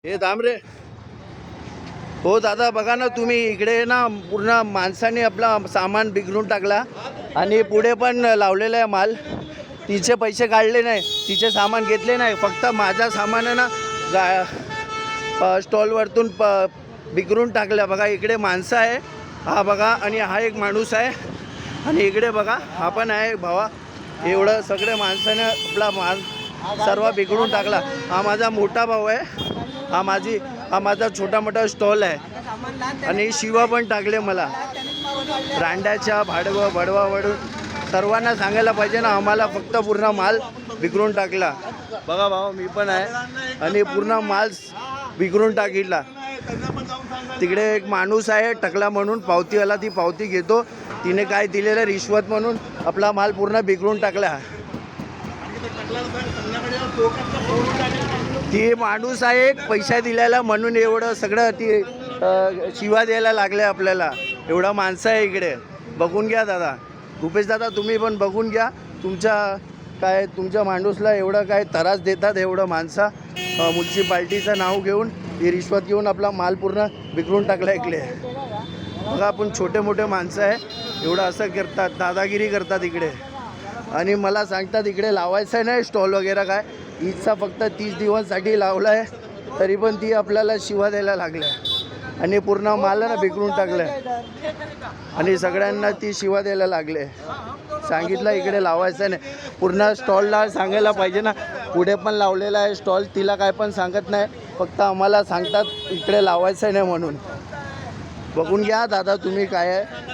हे थांब रे. हो दादा, बघा ना तुम्ही, इकडे ना पूर्ण माणसाने आपला सामान बिघडून टाकला आणि पुढे पण लावलेला आहे माल. तिचे पैसे काढले नाही, तिचे सामान घेतले नाही, फक्त माझा सामान आहे ना स्टॉलवरतून बिघडून टाकलं. बघा इकडे माणसं आहे, हा बघा, आणि हा एक माणूस आहे, आणि इकडे बघा हा पण आहे भावा. एवढं सगळे माणसाने आपला माल सर्व बिघडून टाकला. हा माझा मोठा भाऊ आहे, हा माझा छोटा मोठा स्टॉल आहे, आणि शिवा पण टाकले मला रांड्याच्या भडवावडून. सर्वांना सांगायला पाहिजे ना, आम्हाला फक्त पूर्ण माल बिघडून टाकला. बघा भाऊ, मी पण आहे, आणि पूर्ण माल बिघडून टाकला. तिकडे एक माणूस आहे टकला म्हणून, पावतीवाला, ती पावती घेतो, तिने काय दिलेलं रिश्वत म्हणून आपला माल पूर्ण बिघडून टाकला. ती माणूस आहे पैसा दिलेला म्हणून एवढं सगळं ती शिवा द्यायला लागले आपल्याला. एवढा माणसं आहे इकडे, बघून घ्या दादा. रुपेश दादा, तुम्ही पण बघून घ्या. तुमच्या माणूसला एवढं काय त्रास देतात, एवढं माणसं म्युन्सिपाल्टीचं नाव घेऊन, ही रिश्वत घेऊन आपला माल पूर्ण बिघडून टाकला इकडे. बघा, आपण छोटे मोठे माणसं आहे, एवढं असं करतात, दादागिरी करतात इकडे. आणि मला सांगतात इकडे लावायचं आहे नाही स्टॉल वगैरे काय. ईदचा फक्त 30 दिवसांसाठी लावला आहे, तरी पण ती आपल्याला शिवा द्यायला लागल्या, आणि पूर्ण माल ना बिघडून टाकलं आहे, आणि सगळ्यांना ती शिवा द्यायला लागले. सांगितलं इकडे लावायचं नाही, पूर्ण स्टॉलला सांगायला पाहिजे ना. पुढे पण लावलेला आहे स्टॉल, तिला काय पण सांगत नाही, फक्त आम्हाला सांगतात इकडे लावायचं नाही म्हणून. बघून घ्या दादा तुम्ही काय आहे.